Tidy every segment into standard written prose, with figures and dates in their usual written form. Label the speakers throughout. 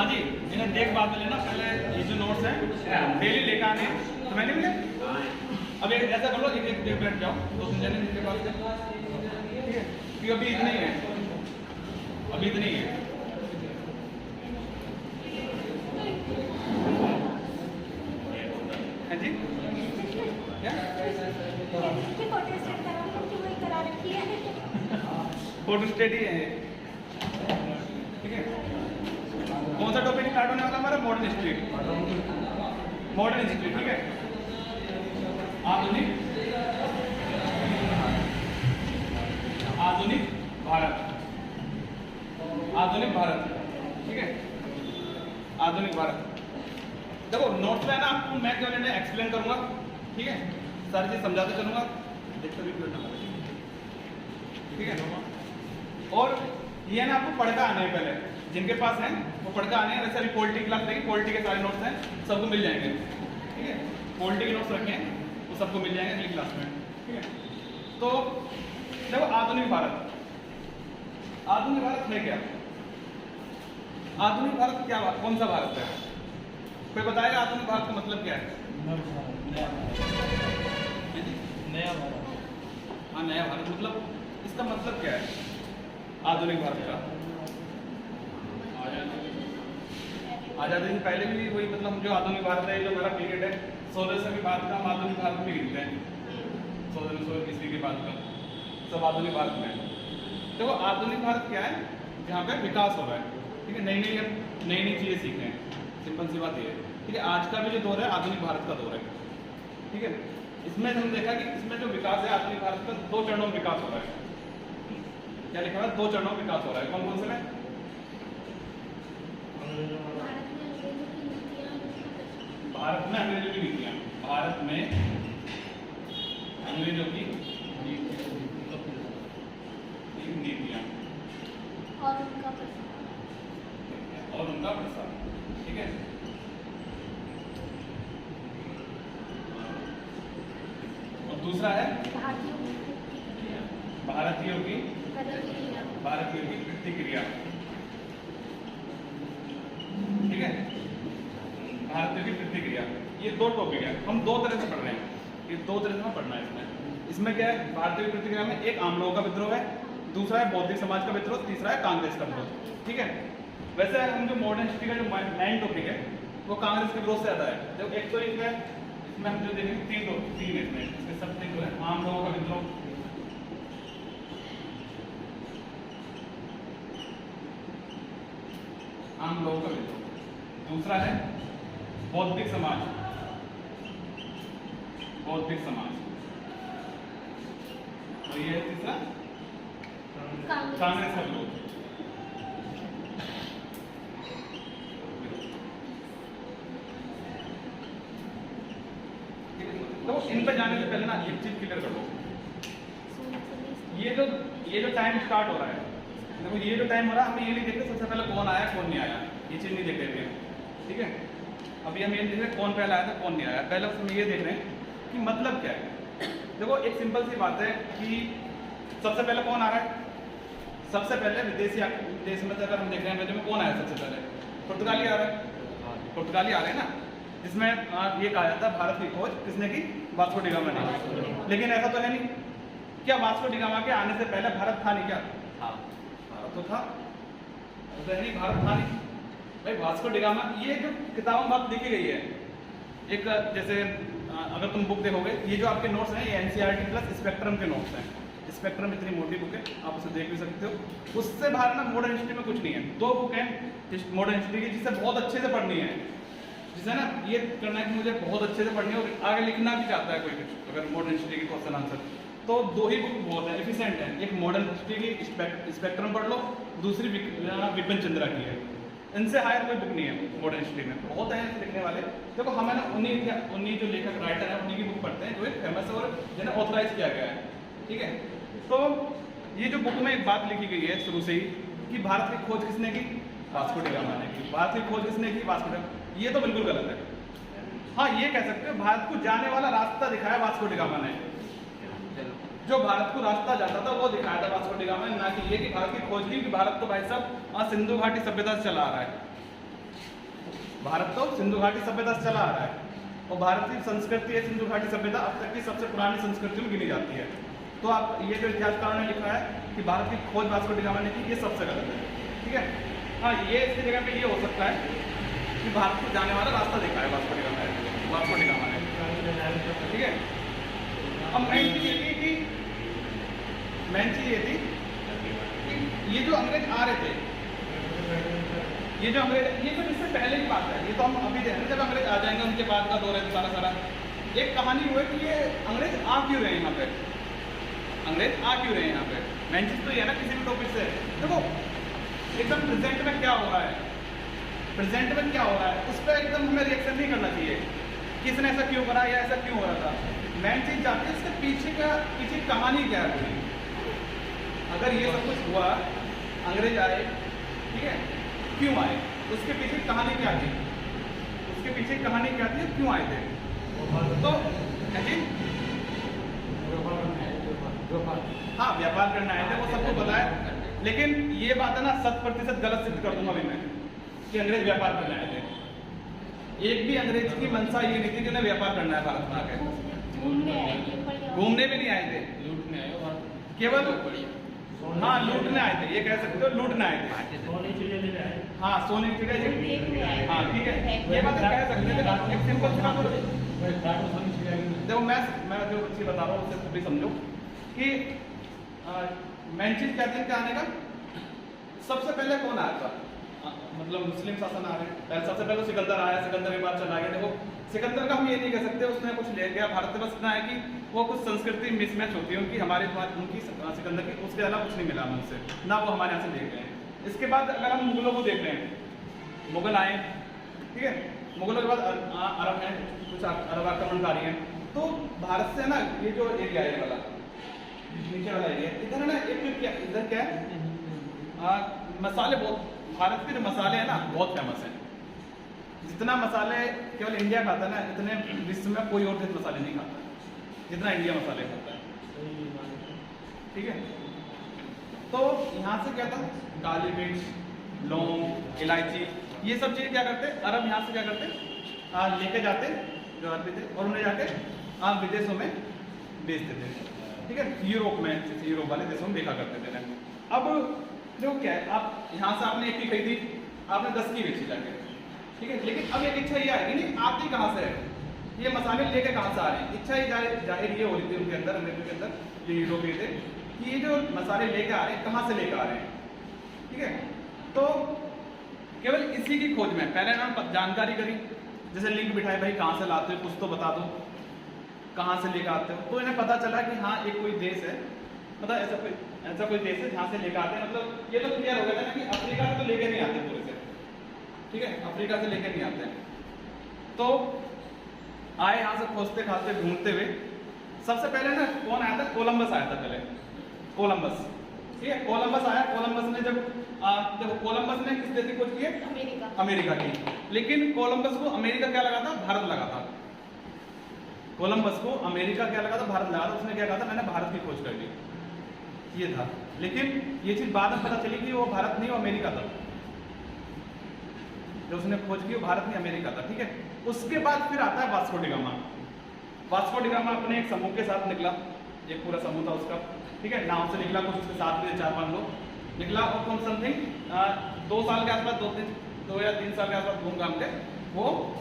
Speaker 1: हाँ जी, इन्हें देख बाद में लेना। पहले ये जो नोट्स हैं डेली लेकर आने हैं। तो मैंने मिले अब ऐसा कर लो, एक एक बैठ जाओ, 2-3 जने जिनके पास है, ठीक है, क्योंकि अभी इतने ही है, अभी इतने ही है। हाँ जी, क्या फोटो स्टेट ही है, ठीक है। कौन सा टॉपिक स्टार्ट होने वाला हमारा? मॉडर्न हिस्ट्री, मॉडर्न हिस्ट्री, ठीक है। आधुनिक आधुनिक भारत, आधुनिक भारत, ठीक है, आधुनिक भारत। देखो नोट्स में ना आपको मैं क्या एक्सप्लेन करूंगा, ठीक है, सारी चीज समझाते चलूंगा, देखते भी ठीक है। और ये ना आपको पढ़ कर आने हैं, पहले जिनके पास हैं वो पढ़ कर आने हैं। वैसे अभी पॉलिटी क्लास रहेगी, पॉलिटी के सारे नोट्स हैं, सबको मिल जाएंगे, ठीक है। पॉलिटी के नोट्स रखे हैं वो सबको मिल जाएंगे अगली क्लास में, ठीक है। तो देखो आधुनिक भारत, आधुनिक भारत है क्या? आधुनिक भारत क्या, कौन सा भारत है? कोई बताएगा आधुनिक भारत का मतलब क्या है?
Speaker 2: नया भारत।
Speaker 1: हाँ, नया भारत मतलब इसका मतलब क्या है आधुनिक भारत का? आजादी से पहले भी वही, मतलब जो आधुनिक भारत है, जो हमारा पीरियड है 1600 के बाद का, हम आधुनिक भारत में गिनते हैं, 1600 ईस्वी के बाद का सब आधुनिक भारत में है। देखो आधुनिक भारत क्या है? जहाँ पे विकास हो रहा है, ठीक है, नई नई चीज़ें सीख रहे हैं, सिंपल सी बात ये है, ठीक है। आज का भी जो दौर है आधुनिक भारत का दौर है, ठीक है। इसमें हम देखा कि इसमें जो विकास है आधुनिक भारत का 2 चरणों में विकास हो रहा है। क्या लिखा है? 2 चरणों में विकास हो रहा है। कौन कौन से में? भारत में अंग्रेजों की नीतियां, भारत में अंग्रेजों की नीतियां
Speaker 3: और
Speaker 1: उनका प्रसार, ठीक है। और दूसरा है भारतीयों की प्रतिक्रिया, ठीक है, भारतीयों की प्रतिक्रिया। ये 2 टॉपिक है, हम 2 तरह से पढ़ रहे हैं, ये 2 तरह से पढ़ना है इसमें क्या है? भारतीय की प्रतिक्रिया में एक आम लोगों का विद्रोह है, दूसरा है बौद्धिक समाज का विद्रोह, तीसरा है कांग्रेस का विद्रोह, ठीक है। वैसे हम जो मॉडर्न हिस्ट्री का जो मेन टॉपिक है वो कांग्रेस के विरोध से आता है। जब एक तो इसमें हम जो देखेंगे 3 है इसमें, इसके सब 3 है। आम लोगों का विद्रोह, आम लोगों का विद्रोह, दूसरा है बौद्धिक समाज, बौद्धिक समाज, और ये है तीसरा कांग्रेस का विरोध। तो इन पे जाने से पहले ना एक चीज क्लियर कर लो, ये जो टाइम स्टार्ट हो रहा है, देखो ये जो टाइम हो रहा है, हमें ये नहीं देखते सबसे पहले कौन आया कौन नहीं आया, ये चीज नहीं देख रहे थे, ठीक है। अभी हम ये देख रहे हैं कौन पहले आया था कौन नहीं आया, पहले हम ये देख रहे हैं कि मतलब क्या है। देखो एक सिंपल सी बात है कि सबसे पहले कौन आ रहा है? सबसे पहले विदेश में अगर हम देख रहे हैं अंग्रेजों में कौन आया सबसे पहले? पुर्तगाली आ रहा है, पुर्तगाली आ रहे हैं ना, जिसमें ये कहा जाता है भारत की खोज किसने की? वास्को डी गामा ने। लेकिन ऐसा तो है नहीं, क्या वास्को डी गामा के आने से पहले भारत था नहीं? क्या था? भारत तो था, तो है नहीं भारत था नहीं भाई। वास्को डी गामा, ये जो किताबों में बात लिखी गई है, एक जैसे अगर तुम बुक देखोगे, ये जो आपके नोट्स हैं ये एनसीईआरटी प्लस स्पेक्ट्रम के नोट्स हैं। स्पेक्ट्रम इतनी मोटी बुक है, आप उसे देख भी सकते हो। उससे बाहर ना मॉडर्न हिस्ट्री में कुछ नहीं है। 2 बुक हैं मॉडर्न हिस्ट्री की जिसे बहुत अच्छे से पढ़नी है, जिसे ना ये करना है कि मुझे बहुत अच्छे से पढ़नी है और आगे लिखना भी चाहता है कोई कुछ, अगर मॉडर्न हिस्ट्री की क्वेश्चन आंसर, तो 2 ही बुक बहुत है, एफिशिएंट है। एक मॉडर्न हिस्ट्री की स्पेक्ट्रम पढ़ लो, दूसरी विपिन चंद्रा की है। इनसे हायर कोई बुक नहीं है मॉडर्न हिस्ट्री में, बहुत है लिखने वाले। देखो हमें ना उन्हीं जो लेखक राइटर है उन्हीं की बुक पढ़ते हैं जो एक फेमस और जिन्हें ऑथराइज किया गया है, ठीक है। तो ये जो बुक में एक बात लिखी गई है शुरू से ही कि भारत की खोज किसने की? वास्को डी गामा ने की। भारत की खोज किसने की? Vasco D gamma. ये तो बिल्कुल गलत है। हाँ ये कह सकते हो भारत को जाने वाला रास्ता दिखाया वास्को डी गामा ने, जो भारत को रास्ता जाता था वो दिखाया था वास्को डी गामा ने, ना कि ये कि भारत की खोज की। कि भारत तो भाई साहब सिंधु घाटी सभ्यता से चला आ रहा है, भारत तो सिंधु घाटी सभ्यता से चला आ रहा है और भारत की संस्कृति है सिंधु घाटी सभ्यता अब तक की सबसे पुरानी संस्कृति में गिनी जाती है। तो आप ये जो इतिहासकारों ने लिखा है कि भारत की खोज वास्को डी गामा ने की, ये सबसे गलत है। ठीक है, हाँ ये इसकी जगह पे ये हो सकता है कि भारत को जाने वाला रास्ता देखा है वास्को डी गामा ने। ठीक है, अब मेन चीज ये थी कि ये जो अंग्रेज आ रहे थे, ये तो इससे पहले की बात है, ये तो हम अभी देख रहे हैं। जब अंग्रेज आ जाएंगे उनके बाद का दौर है सारा एक कहानी हुई कि ये अंग्रेज आ क्यों रहे हैं यहाँ पे, अंग्रेज आ क्यों रहे हैं यहाँ पे। मेन चीज तो ये है ना किसी भी टॉपिक से देखो एकदम प्रेजेंट में क्या हो रहा है, प्रेजेंट में क्या हो रहा है उस पर एकदम हमें रिएक्शन नहीं करना चाहिए कि इसने ऐसा क्यों करा या ऐसा क्यों हो रहा था। मेन चीज जाती है इसके पीछे कहानी क्या है। अगर ये सब कुछ हुआ, अंग्रेज आए, ठीक है, क्यों आए, उसके पीछे कहानी क्या थी, उसके पीछे कहानी क्या थी, क्यों आए थे। तो जी हाँ व्यापार करना आए थे, वो सबको पता है, लेकिन ये बात है ना 100% गलत सिद्ध कर दूंगा अभी मैं कि अंग्रेज व्यापार करने आए थे। एक भी अंग्रेज की मंशा ये नहीं थी कि उन्हें व्यापार करना है भारत में आके, घूमने भी नहीं आए थे,
Speaker 2: लूटने आए हो
Speaker 1: केवल हाँ लूटने आए थे, ये कह सकते हो लूटने आए थे। हाँ सोने की चिड़िया, हाँ ठीक है ये बात कह सकते हैं। एक सिंपल सा देखो मैं जो चीज बता रहा हूँ उससे भी समझो कि मेन चीज क्या थी क्या आने का। सबसे पहले कौन आया था, मतलब मुस्लिम शासन आ रहे हैं, सबसे पहले सिकंदर आया, सिकंदर के बाद चला गया। देखो सिकंदर का हम ये नहीं कह सकते उसने कुछ ले गया भारत से, बस इतना है कि वो कुछ संस्कृति मिसमैच होती है उनकी हमारे बाद उनकी सिकंदर की, उसके अलावा कुछ नहीं मिला हमसे ना, वो हमारे यहाँ से ले गए हैं। इसके बाद अगर हम मुगलों को देख रहे हैं, मुगल आए, ठीक है, मुगलों के बाद अरब हैं, कुछ अरब आक्रमणकारी हैं। तो भारत से ना ये जो एरिया है वाला नीचे वाला एरिया, इधर ना एक इधर क्या है मसाले बहुत, भारत के जो मसाले हैं ना बहुत फेमस हैं। जितना मसाले केवल इंडिया खाता है ना, इतने विश्व में कोई और देश मसाले नहीं खाता जितना इंडिया मसाले खाता है। ठीक है, तो यहाँ से क्या था, काली मिर्च, लौंग, इलायची, ये सब चीज़ क्या करते, अरब यहाँ से क्या करते लेके जाते जो अरबी थे और उन्हें जाके आप विदेशों में बेचते थे। ठीक है, यूरोप में, यूरोप वाले देशों में बेचा करते थे। अब जो क्या है, आप यहाँ से आपने एक की खरीदी, आपने 10 की बेची जाके, ठीक है, लेकिन अब एक इच्छा ये आएगी नहीं आती कहाँ से है, ये मसाले लेके कहाँ से आ रहे हैं। इच्छा ही जाहिर ये हो रही थी उनके अंदर, अमेरिका के अंदर जो यूरोपीय थे कि ये जो मसाले लेके आ रहे हैं कहाँ से लेके आ रहे हैं। ठीक है, तो केवल इसी की खोज में पहले ना जानकारी करी, जैसे लिंक बिठाए भाई कहाँ से लाते हो कुछ तो बता दो, कहाँ से लेकर आते हो। तो इन्हें पता चला कि हाँ एक कोई देश है, मतलब ऐसा कोई देश है जहाँ से लेकर आते हैं। मतलब ये तो क्लियर हो गया था ना कि अफ्रीका से तो लेके नहीं आते पूरे से, ठीक है, अफ्रीका से लेके नहीं आते। तो आए यहाँ से खोजते खाते ढूंढते हुए, सबसे पहले ना कौन आया था, कोलंबस आया था पहले, कोलंबस। ठीक है, कोलंबस आया, कोलंबस ने जब देखो कोलंबस ने किस देश की खोज की है, अमेरिका की। लेकिन कोलंबस को अमेरिका क्या लगा था, भारत लगा था। कोलंबस को अमेरिका क्या लगा था, भारत लगा था। उसने क्या कहा था, मैंने भारत की खोज कर ली, ये था। लेकिन ये चीज बाद में पता चली कि वो भारत नहीं, वो अमेरिका था। जो उसने खोज की वो भारत नहीं अमेरिका था। ठीक है, उसके बाद फिर आता है Vasco D gamma. Vasco D gamma अपने एक समूह के साथ निकला, एक पूरा समूह था उसका, ठीक है, नाव से निकला, कुछ उसके साथ में 4-5 लोग निकला और कौन समथिंग 2 साल के आसपास, 2 या 3 साल के आसपास घूम घाम के वो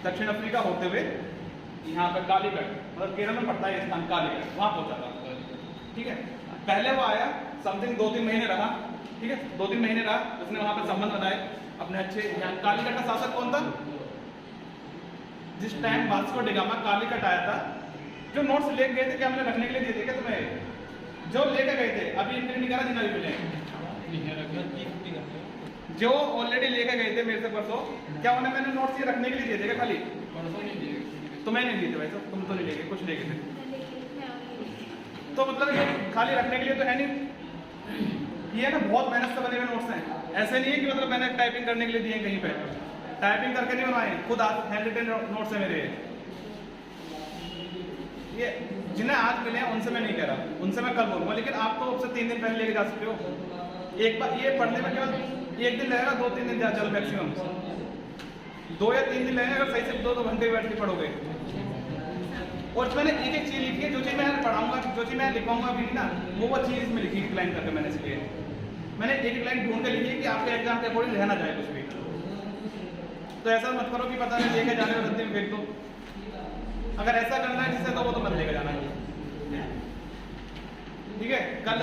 Speaker 1: दक्षिण अफ्रीका होते हुए यहाँ पर कालीकट, मतलब केरल में पड़ता है स्थान कालीकट, वहाँ पहुंचा था। ठीक है, पहले वो आया, समथिंग 2-3 महीने रहा। ठीक है, 2-3 महीने रहा, उसने वहाँ पर संबंध बनाए अपने अच्छे। यहाँ कालीकट का शासक कौन था, जिस time Vasco D gamma Calicut आया था, जो नोट्स लेके गए थे क्या हमने रखने के लिए दिए थे क्या तुम्हें, जो लेके गए थे, अभी इंटर नहीं करा जिन्हें भी मिले, जो ऑलरेडी लेके गए थे मेरे से परसों, क्या उन्हें मैंने नोट्स ये रखने के लिए दिए थे क्या, खाली तुम्हें नहीं दिए थे वैसे, तुम तो नहीं लेके, कुछ लेके थे, तो मतलब ये खाली रखने के लिए तो है नहीं। ये ना बहुत मेहनत से बने हुए नोट्स हैं, ऐसे नहीं है कि मतलब मैंने टाइपिंग करने के लिए दिए कहीं पे, टाइपिंग करके नहीं बनवाए, खुद हैंड रिटन नोट्स है मेरे। ये जिन्हें आज मिले हैं उनसे मैं नहीं कह रहा, उनसे मैं कल बोलूँगा, लेकिन आप तो उससे 3 दिन पहले लेके जा सकते हो। एक बार ये पढ़ने में केवल 1 दिन लगेगा, 2-3 दिन जा चल मैक्सिमम, 2 या 3 दिन लगेंगे अगर सही से 2 घंटे बैठ के पढ़ोगे। और मैंने एक एक चीज़ लिखी है, जो चीज़ मैं पढ़ाऊंगा, जो चीज़ मैं लिखवाऊंगा भी ना, वो चीज़ इसमें लिखी है लाइन करके मैंने, इसलिए मैंने एक लाइन ढूंढ के लिखी है कि आपके एग्जाम के अकॉर्डिंग रहना जाए कुछ भी। तो ऐसा मत करो कि पता नहीं लेके जाने और रद्दी में फेंक दो। अगर ऐसा करना है जिससे, तो वो तो मत लेके जाना है, ठीक है। कल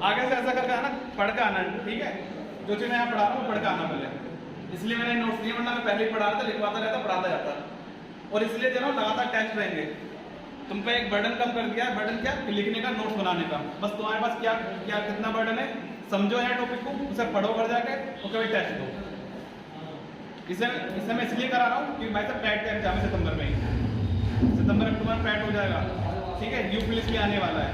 Speaker 1: आगे से ऐसा करके आना, पढ़ के आना, ठीक है। जो चीज़ मैं यहाँ पढ़ा रहा हूँ पढ़ के आना पहले, इसलिए मैंने नोट्स दिए, वरना मैं पहले ही पढ़ा रहा था, लिखवाता रहता, पढ़ाता जाता। और इसलिए जो है लगातार टेस्ट रहेंगे, तुम पे एक बर्डन कम कर दिया है। बर्डन क्या? लिखने का, नोट्स बनाने का। बस तुम्हारे पास क्या क्या कितना बर्डन है, समझो यहाँ टॉपिक को, उसे पढ़ो घर जाके, और कभी टेस्ट दो। इसे मैं इसलिए करा रहा हूँ कि भाई साहब पैट का एग्जाम है सितंबर में ही, सितंबर अक्टूबर में पैट हो जाएगा, ठीक है। यू पुलिस भी आने वाला है,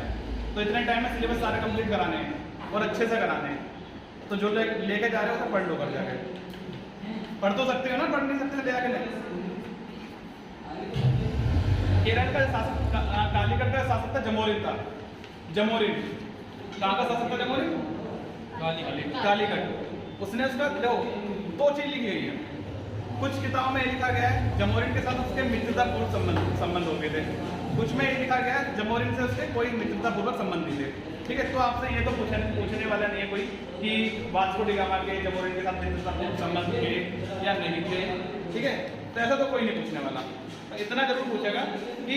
Speaker 1: तो इतने टाइम में सिलेबस सारे कंप्लीट कराने हैं और अच्छे से कराने हैं। तो जो लेके जा रहे हो तो पढ़ लो घर जाके। पढ़ तो सकते हो ना, पढ़ नहीं सकते ले आके नहीं। केरल का शासक, कालीकट का शासक था जमोरिन था। जमोरिन कहाँ का शासक था? जमोरिन कालीकट। उसने उसका दो चीज लिखी गई है कुछ किताबों में, लिखा गया है जमोरिन के साथ उसके मित्रतापूर्वक संबंध होते थे। कुछ में ये लिखा गया है जमोरिन से उसके कोई मित्रतापूर्वक संबंध नहीं थे, ठीक है। तो आपसे ये तो पूछने वाला नहीं है कोई कि वास्को डी गामा के जमोरिन के साथ मित्रतापूर्वक संबंध थे या नहीं थे, ठीक है। तो ऐसा तो कोई नहीं पूछने वाला। तो इतना जरूर पूछेगा कि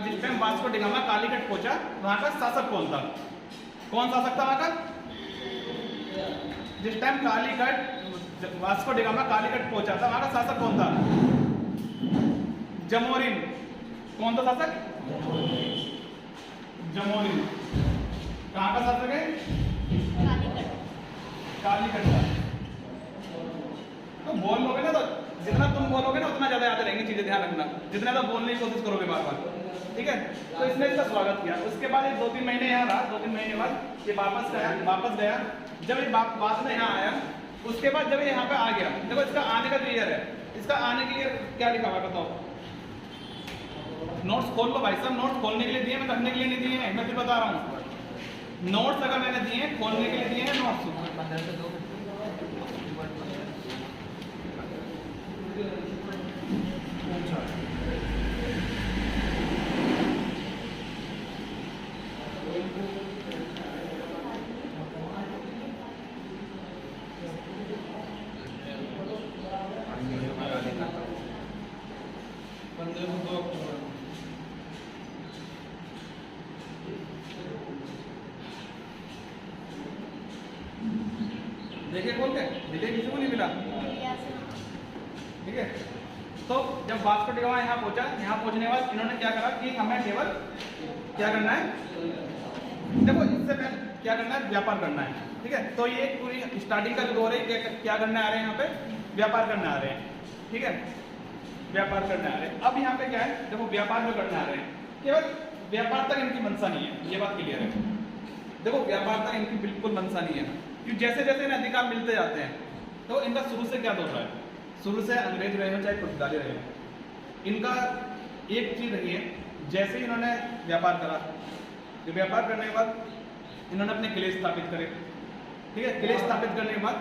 Speaker 1: जिस time Vasco D gamma Calicut पहुंचा, वहां का शासक कौन था? कौन शासक था वहां का? जिस time Calicut, Vasco D gamma Calicut पहुंचा था, वहां का शासक कौन था? जमोरिन। कौन था शासक? जमोरिन। कहाँ का शासक है? कालीकट का। तो बोल लोगे ना, तो जितना तुम बोलोगे ना उतना ज्यादा याद रहेंगी चीजें, ध्यान रखना। जितना ज्यादा बोलने की कोशिश करोगे बार बार, ठीक है। तो इसने इसका स्वागत किया। उसके बाद ये 2-3 महीने यहाँ रहा। 2-3 महीने बाद ये वापस गया। जब ये बाद में यहाँ आया, उसके बाद जब ये यहाँ पे आ गया, देखो इसका आने का जो ईयर है, इसका आने के ईयर क्या लिखा हुआ है बताओ? नोट्स खोल लो भाई साहब। नोट्स खोलने के लिए दिए, मैं रखने के लिए नहीं दिए हैं, मैं फिर बता रहा हूँ। नोट्स अगर मैंने दिए हैं, खोलने के लिए दिए हैं नोट्स।
Speaker 2: 15 से 2 अक्टूबर।
Speaker 1: देखिए खोल के, देखिए किसी को नहीं मिला, ठीक है। तो जब वास्को डी गामा यहाँ पहुंचा, यहाँ पहुंचने के बाद इन्होंने क्या करा कि हमें केवल क्या करना है, देखो इससे पहले क्या करना है, व्यापार करना है, ठीक है। तो ये पूरी स्टार्टिंग का जो दौर है, क्या करने आ रहे हैं यहाँ पे? व्यापार करने आ रहे हैं, ठीक है। व्यापार करने आ रहे हैं। अब यहाँ पे क्या है, देखो व्यापार जो करने आ रहे हैं, केवल व्यापार तक इनकी मंशा नहीं है, ये बात क्लियर है। देखो व्यापार तक इनकी बिल्कुल मंशा नहीं है, क्योंकि जैसे जैसे इन्हें अधिकार मिलते जाते हैं, तो इनका शुरू से क्या दौर रहा है? शुरू से अंग्रेज रहे हो चाहे पुर्तगाली रहे हो, इनका एक चीज रही है, जैसे ही इन्होंने व्यापार करा, तो व्यापार करने के बाद इन्होंने अपने किले स्थापित करे, ठीक है। किले स्थापित करने के बाद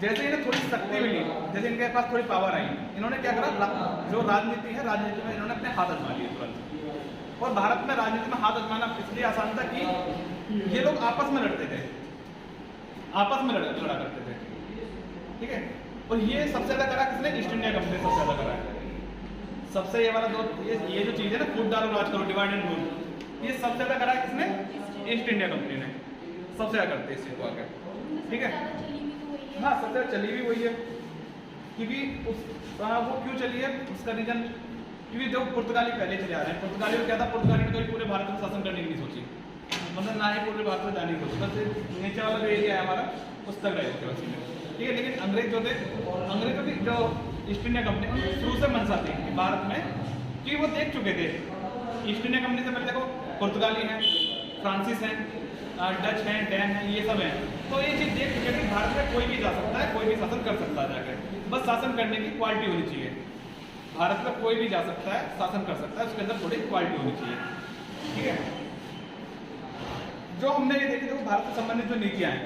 Speaker 1: जैसे इन्हें थोड़ी शक्ति मिली, जैसे इनके पास थोड़ी पावर आई, इन्होंने क्या करा, जो राजनीति है, राजनीति में इन्होंने अपने हाथ आजमा लिए तुरंत। और भारत में राजनीति में हाथ आजमाना इसलिए आसान था कि ये लोग आपस में लड़ते थे, आपस में लड़ा करते थे, ठीक है। और ये सबसे ज्यादा करा किसने? ईस्ट इंडिया कंपनी सबसे ज्यादा करा है। सबसे ये वाला दो, ये जो चीज है ना, फूट डालो राज करो, डिवाइड एंड रूल, ये सबसे ज्यादा करा है किसने? ईस्ट इंडिया कंपनी ने सबसे ज्यादा करते हैं इस चीज को आगे, ठीक है। हाँ, सबसे ज्यादा चली भी वही है, क्योंकि वो क्यों चली है उसका रीजन, क्योंकि जो पुर्तगाली पहले चले आ रहे हैं। पुर्तगाली में क्या था, पुर्तगाली ने कभी पूरे भारत में शासन करने की नहीं सोची, मतलब ना ही पूरे भारत में जाने की सोची, बस नीचे वाला जो एरिया है हमारा उस तक रहे थे वैसे, ठीक है। लेकिन अंग्रेज जो थे, अंग्रेजों की जो ईस्ट इंडिया कंपनी, उनकी शुरू से मंशा थी कि भारत में, क्योंकि वो देख चुके थे ईस्ट इंडिया कंपनी से पहले, देखो पुर्तगाली हैं, फ्रांसिस हैं, डच हैं, डैन हैं, ये सब हैं। तो ये चीज़ देख चुके थे कि भारत में कोई भी जा सकता है, कोई भी शासन कर सकता है जाकर, बस शासन करने की क्वालिटी होनी चाहिए। भारत में कोई भी जा सकता है, शासन कर सकता है, उसके अंदर थोड़ी क्वालिटी होनी चाहिए, ठीक है। जो हमने ये देखी, देखो भारत से संबंधित जो नीतियाँ हैं,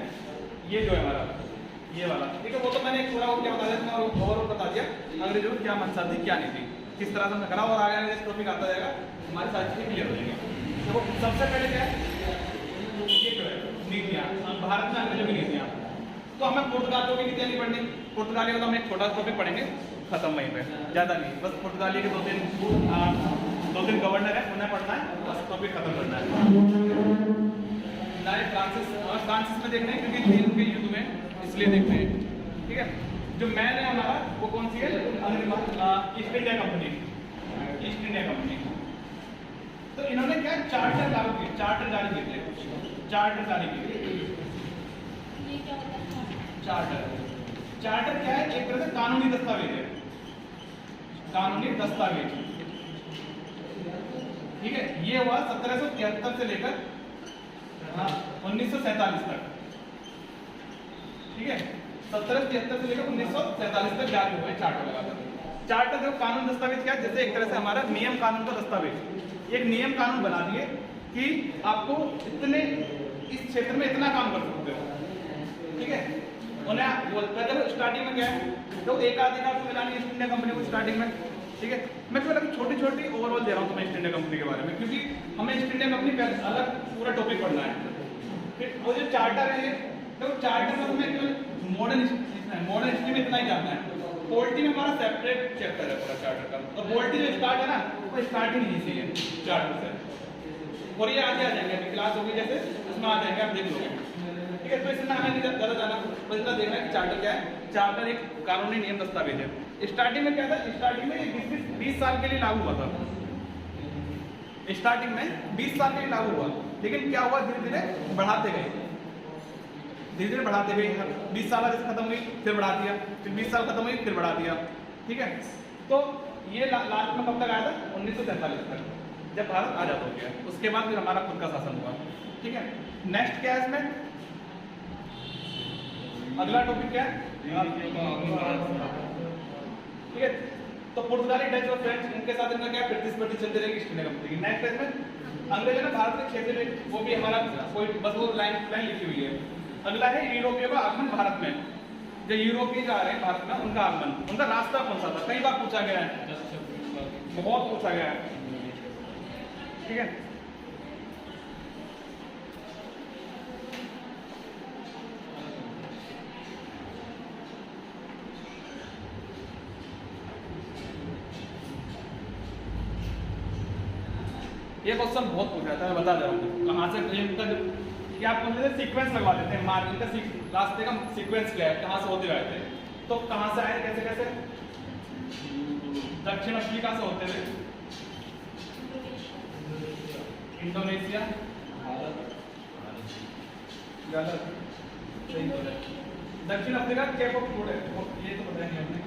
Speaker 1: ये जो है हमारा, ये वाला, ठीक है। वो तो मैंने एक पूरा क्या बता दिया, ओवरऑल बता दिया अंग्रेजों की क्या मंशा थी क्या नहीं थी, किस तरह से करा, और आगे आगे टॉपिक आता जाएगा, हमारी सारी चीजें क्लियर हो जाएंगी। तो सबसे पहले क्या है, ये जो है नीतियाँ, भारत में अंग्रेजों की नीतियाँ। तो हमें पुर्तगालियों की नीतियाँ नहीं पढ़नी, पुर्तगालियों का हम एक छोटा टॉपिक पढ़ेंगे, खत्म वहीं पे, ज़्यादा नहीं, बस पुर्तगाली के दो तीन गवर्नर है उन्हें पढ़ना है, बस टॉपिक खत्म करना है। फ्रांसिस में देखना है क्योंकि थे उनके युद्ध में, इसलिए देखते हैं, ठीक है। जो मैन है हमारा वो कौन सी है, east India company, east India company. तो इन्होंने क्या चार्टर लागू किए, चार्टर जारी किए थे, चार्टर जारी किए। चार्टर क्या है, एक तरह से कानूनी दस्तावेज है, कानूनी दस्तावेज, ठीक है। ये हुआ 1773 से लेकर 1947 तक, ठीक है। 1773 से लेकर 1947 तक जारी हुआ है चार्टर लगाकर। चार्टर जो कानून दस्तावेज क्या है, जैसे एक तरह से हमारा नियम कानून का दस्तावेज, एक नियम कानून बना दिए कि आपको इतने इस क्षेत्र में इतना काम कर सकते हो, ठीक है। उन्हें बोलते थे स्टार्टिंग में क्या है, तो एक आदि आपको मिला नहीं ईस्ट इंडिया कंपनी को स्टार्टिंग में, ठीक है। मैं केवल अभी छोटी छोटी ओवरऑल दे रहा हूँ तुम्हें ईस्ट इंडिया कंपनी के बारे में, क्योंकि हमें ईस्ट इंडिया कंपनी का अलग पूरा टॉपिक पढ़ना है। फिर वो जो चार्टर है, तो चार्टर में तुम्हें केवल मॉडर्न हिस्ट्री में इतना ही जानना है। पॉलिटी में हमारा सेपरेट चैप्टर है पूरा चार्टर का, और पॉलिटी जो स्टार्ट है ना, वो स्टार्टिंग यहीं से है चार्टर से, और ये आगे आ जाएंगे, अभी क्लास होगी जैसे उसमें आ जाएंगे, आप देख लोगे, ठीक है। तो इसमें हमें ज़्यादा जाना, बस इतना देखना है कि चार्टर क्या है। चार्टर एक कानूनी नियम दस्तावेज है। स्टार्टिंग में क्या था, स्टार्टिंग में 20 साल के लिए लागू हुआ था, स्टार्टिंग में 20 साल के लिए लागू हुआ, लेकिन क्या हुआ, धीरे धीरे बढ़ाते गए, धीरे धीरे बढ़ाते गए। 20 साल जैसे खत्म हुई फिर बढ़ा दिया, फिर 20 साल खत्म हुई फिर बढ़ा दिया, ठीक है। तो ये लास्ट में कब तक आया था, 1947 तक, जब भारत आजाद हो गया। उसके बाद फिर हमारा खुद का शासन हुआ, ठीक है। नेक्स्ट क्या है इसमें, अगला टॉपिक क्या है, ठीक है। तो पुर्तगाली, डच और फ्रेंच, इनके साथ इनका क्या प्रतिस्पर्धी चलती रहेगी ईस्ट इंडिया कंपनी की। नेक्स्ट इसमें अंग्रेजों ने भारत के क्षेत्र में, वो भी हमारा कोई बस वो लाइन लिखी हुई है। अगला है यूरोपियों का आगमन भारत में, जो यूरोपीय आ रहे हैं भारत में, उनका आगमन, उनका रास्ता कौन सा था, कई बार पूछा गया है, बहुत पूछा गया है, ठीक है। ये क्वेश्चन बहुत पूछा था, मैं बता रहा हूँ कहाँ से इनका जो क्या आप बोलते थे, सीक्वेंस लगवा देते हैं, मार्ग का रास्ते का सीक्वेंस क्या है, कहाँ से होते गए थे, तो कहाँ से आए, कैसे कैसे, दक्षिण अफ्रीका से होते हुए इंडोनेशिया, दक्षिण अफ्रीका केप ऑफ गुड है, ये तो बताएंगे हमने,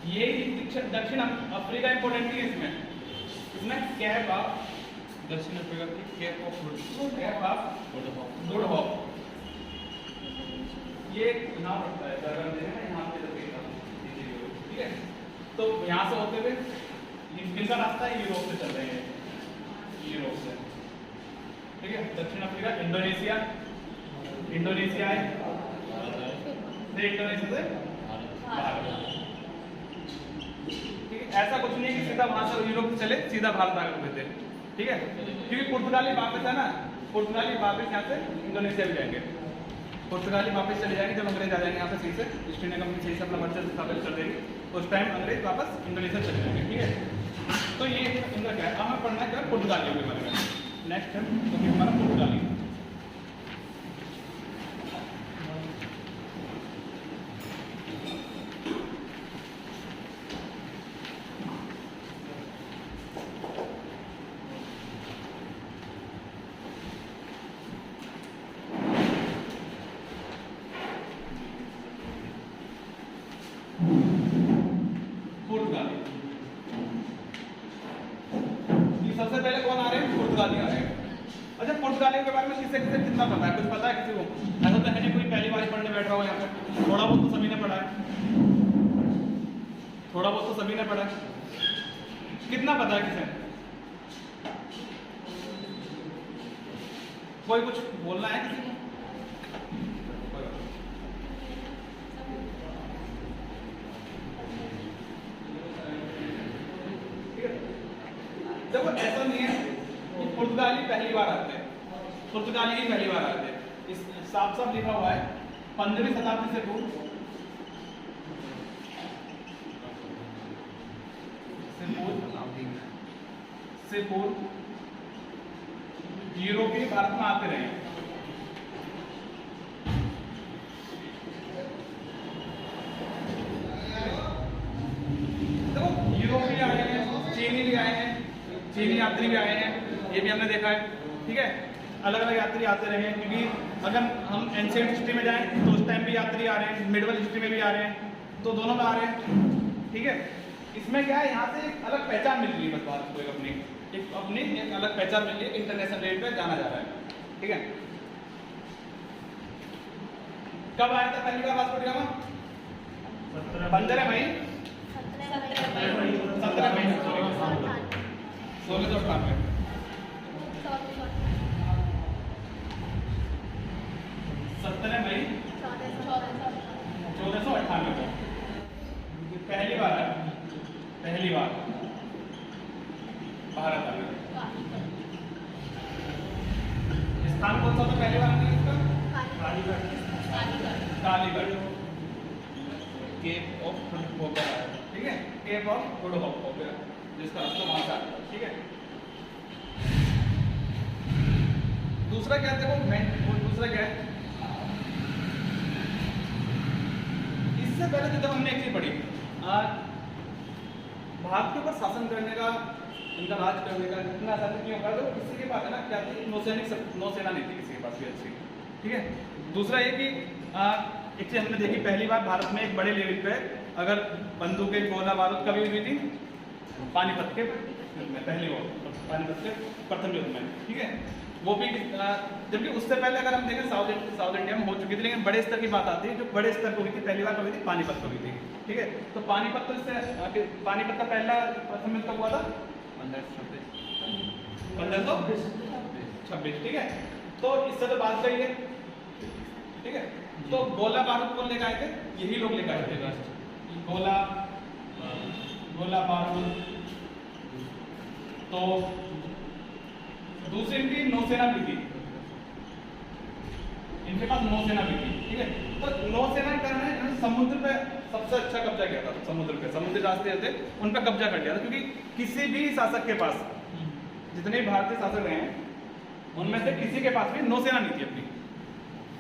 Speaker 1: ये दक्षिण अफ्रीका इंपोर्टेंट है इसमें, इसमें कैप ऑफ
Speaker 2: दक्षिण अफ्रीका की केप ऑफ
Speaker 1: गुड होप, ये नाम रखता है यहाँ पे, ठीक है। तो यहाँ से होते हुए इनका रास्ता है यूरोप से चल रहे हैं, यूरोप से, ठीक है। दक्षिण अफ्रीका, इंडोनेशिया, इंडोनेशिया है, इंडोनेशिया से भारत, ठीक है। ऐसा कुछ नहीं कि सीधा वहां से यूरोप से चले सीधा भारत आ गए थे, ठीक है, क्योंकि पुर्तगाली वापस है ना, पुर्तगाली वापस यहाँ से इंडोनेशिया भी जाएंगे, पुर्तगाली वापस चले जाएंगे, जब अंग्रेज आ जाएंगे यहाँ पे सही से, ईस्ट इंडिया कंपनी सही से अपना वर्चस्व स्थापित कर देंगे, उस टाइम अंग्रेज वापस इंडोनेशिया चले जाएंगे, ठीक है। तो ये इनका क्या है, हमें पढ़ना है क्या, पुर्तगालियों के बारे में। नेक्स्ट है तो फिर हमारा पुर्तगाली, सबसे पहले कौन आ रहे हैं, पुर्तगाली आ रहे हैं। अच्छा, पुर्तगालियों के बारे में किससे किससे कितना पता है, कुछ पता है किसी को? ऐसा तो है नहीं कोई पहली बार पढ़ने बैठ रहा हो यहाँ पे, थोड़ा बहुत तो सभी ने पढ़ा है, थोड़ा बहुत तो सभी ने पढ़ा है, कितना पता है किसे? कोई कुछ बोलना है किसी को? ऐसा नहीं है कि पुर्तगाली पहली बार आते हैं, पुर्तगाली ही पहली बार आते हैं। इस साफ साफ लिखा हुआ है 15वीं शताब्दी से पूर्व यूरोपीय भारत में आते रहे। देखो यूरोपीय आए हैं, चीनी भी आए हैं, चीनी यात्री भी आए हैं, ये भी हमने देखा है। ठीक है, अलग अलग यात्री आते रहे हैं, क्योंकि अगर हम एंशिएंट हिस्ट्री में जाएं तो उस टाइम भी यात्री आ रहे हैं, मिडवल हिस्ट्री में भी आ रहे हैं, तो दोनों में आ रहे हैं। ठीक है, इसमें क्या है, यहाँ से एक अलग पहचान मिल रही है, बस बात को अपनी एक अलग पहचान मिल रही है, इंटरनेशनल रेट पे जाना जा रहा है। ठीक है, कब आया था पहली बार वास्को डी गामा? 15 मई 1698। 17 मई 1498 को पहली बार भारत आया। स्थान कौन सा था पहली बार आने इसका? Kaligarh,
Speaker 2: cap of good hope.
Speaker 1: ठीक है, केप ऑफ गुड होप हो गया, जिसका रास्ता वहां से आता है। ठीक है, दूसरा क्या देखो, दूसरा क्या है, इससे पहले तो जब हमने एक चीज पढ़ी, भारत के ऊपर शासन करने का, इनका राज करने का इतना आसान क्यों होगा? तो किसी के पास है ना, क्या थी, नौसेना नहीं थी किसी के पास भी अच्छी। ठीक है, दूसरा ये कि एक चीज हमने देखी, पहली बार भारत में एक बड़े लेवल पे अगर बंदूकें, गोला बारूद कभी हुई थी, पानीपत के पहले, वो पानीपत के प्रथम युद्ध में। ठीक है, वो भी जबकि उससे पहले अगर हम देखें साउथ इंडिया में हो चुकी थी, लेकिन बड़े स्तर की बात आती है, जो बड़े स्तर पर हुई थी, पहली बार हुई थी पानीपत को हुई थी। ठीक है, तो पानीपत तो इससे पानीपत का पहला प्रथम युद्ध कब हुआ था? 1526। ठीक है, तो इससे तो बात सही है। ठीक है, तो गोला बारूद कौन लेकर आए थे? यही लोग लेकर आए थे। गोला बारूद, तो दूसरी इनकी नौसेना भी थी, इनके पास नौसेना भी थी। ठीक है, तो नौसेना के कारण इन्होंने समुद्र पे सबसे अच्छा कब्जा किया था। समुद्र पे, समुद्री रास्ते थे, उन पर कब्जा कर लिया था, क्योंकि किसी भी शासक के पास, जितने भारतीय शासक रहे हैं, उनमें से किसी के पास भी नौसेना नहीं थी,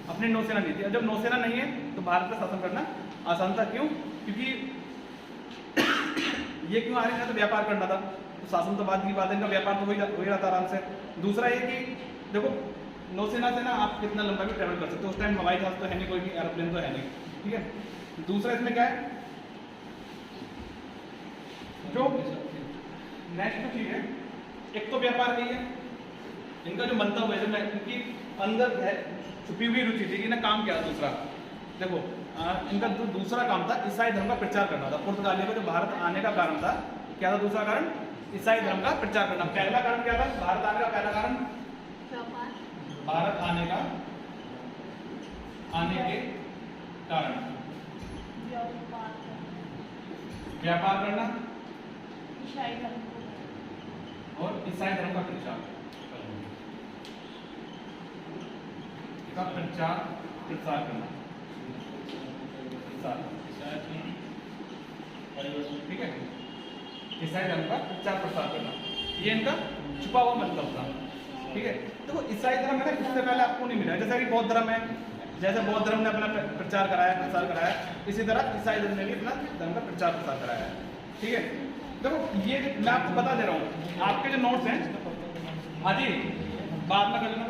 Speaker 1: अपनी नौसेना नहीं थी। और जब नौसेना नहीं है तो भारत पर शासन करना आसान था। क्यों? क्योंकि ये क्यों आ रहे थे? तो व्यापार करना था, तो शासन तो बाद की बात है, इनका व्यापार तो हो ही रहा था आराम से। दूसरा ये कि देखो, नौसेना से ना आप कितना लंबा भी ट्रैवल कर सकते हो, उस टाइम हवाई जहाज तो है नहीं, कोई भी एरोप्लेन तो है नहीं। ठीक है, दूसरा इसमें क्या है, जो नेक्स्ट चीज है, एक तो व्यापार नहीं है, इनका जो मंतव्य है, जो इनकी अंदर है छुपी हुई रुचि थी कि ना काम क्या। दूसरा देखो, इनका जो दूसरा काम था, ईसाई धर्म का प्रचार करना था। पुर्तगालियों का जो भारत आने का कारण था, क्या था दूसरा कारण? ईसाई धर्म का प्रचार करना। पहला कारण क्या था भारत आने का? पहला कारण भारत आने के कारण व्यापार करना और ईसाई धर्म का प्रचार करना। ठीक है, ईसाई धर्म का प्रचार प्रसार करना, ये इनका छुपा हुआ मतलब था। ठीक है, तो ईसाई धर्म है ना, इससे पहले आपको नहीं मिला। जैसा कि बौद्ध धर्म है, जैसे बौद्ध धर्म ने अपना प्रचार कराया, प्रसार कराया, इसी तरह ईसाई धर्म ने भी अपना धर्म का प्रचार प्रसार कराया है। ठीक है, देखो ये मैं आपको बता दे रहा हूँ, आपके जो नोट्स हैं, हाँ जी बाद में कर लेना।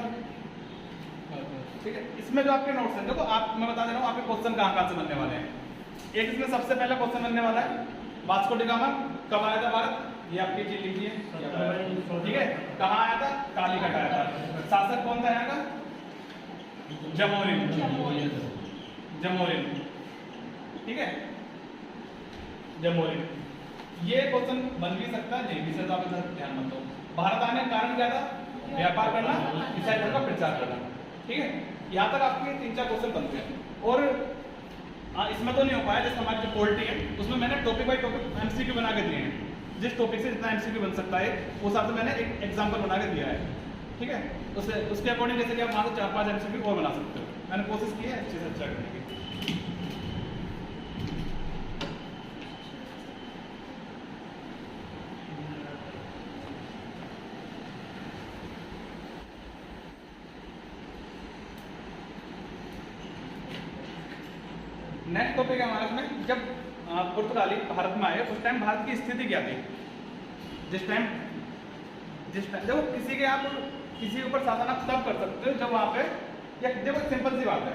Speaker 1: ठीक है, इसमें जो आपके नोट्स हैं, देखो आप, मैं बता दे रहा हूँ आपके क्वेश्चन कहाँ से बनने वाले हैं। एक इसमें सबसे पहला क्वेश्चन बनने वाला है, वास्को डी गामा कब आया था भारत? ये आपकी चीज लिखिए। ठीक है, कहाँ आया था? कालीकट आया था। शासक कौन था यहाँ का? जमोरिन। ठीक है, जमोरिन। ये क्वेश्चन बन भी सकता है, नहीं भी सकता, आप इधर ध्यान मत दो। भारत आने का कारण क्या था? व्यापार करना, ईसाई धर्म का प्रचार करना। ठीक है, यहाँ तक आपके 3-4 क्वेश्चन बनते हैं। और इसमें तो नहीं हो पाया, जैसे हमारी जो पोलिटी है उसमें मैंने टॉपिक बाई टॉपिक MCQ बना के दिए हैं। जिस टॉपिक से जितना एमसीक्यू बन सकता है उस हिसाब से मैंने एक एग्जाम्पल बना के दिया है, ठीक है। उसके अकॉर्डिंग जैसे कि आप वहाँ से 4-5 एमसीक्यू और बना सकते हो। मैंने कोशिश की है अच्छे से अच्छा करने की। नेक्स्ट टॉपिक है हमारे इसमें, जब पुर्तगाली भारत में आए उस टाइम भारत की स्थिति क्या थी। जिस टाइम देखो किसी के ऊपर शासन आप तब कर सकते हो जब वहाँ पे, या देखो सिंपल सी बात है,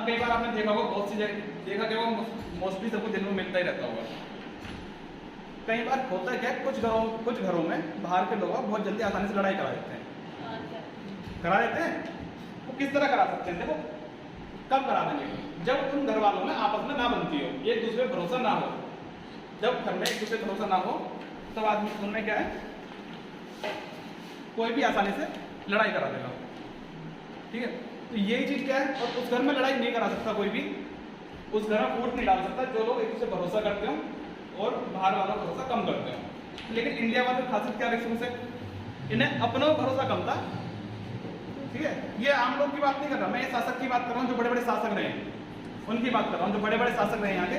Speaker 1: कई बार आपने देखा होगा, बहुत सी जगह देखा गया होगा, मोस्टली सबको दिन में मिलता ही रहता होगा। कई बार होता है क्या, कुछ घरों में बाहर के लोग बहुत जल्दी आसानी से लड़ाई करा देते हैं। वो किस तरह करा सकते हैं, देखो कब करा देंगे, जब उन घर वालों में आपस में ना बनती हो, एक दूसरे पर भरोसा ना हो। जब घर में एक दूसरे पर भरोसा ना हो तब आदमी उनमें क्या है, कोई भी आसानी से लड़ाई करा देगा, ठीक है। तो यही चीज क्या है, और उस घर में लड़ाई नहीं करा सकता कोई भी, उस घर में फूट नहीं डाल सकता जो लोग एक दूसरे पर भरोसा करते हो और बाहर वालों का भरोसा कम करते हो। लेकिन इंडिया वालों की खासियत क्या रही शुरू से, इन्हें अपनों भरोसा कम था, ठीक है। ये आम लोग की बात नहीं कर रहा मैं, ये शासक की बात कर रहा हूँ, जो बड़े बड़े शासक रहे हैं उनकी बात कर रहा हूँ, जो बड़े बड़े शासक रहे हैं यहाँ के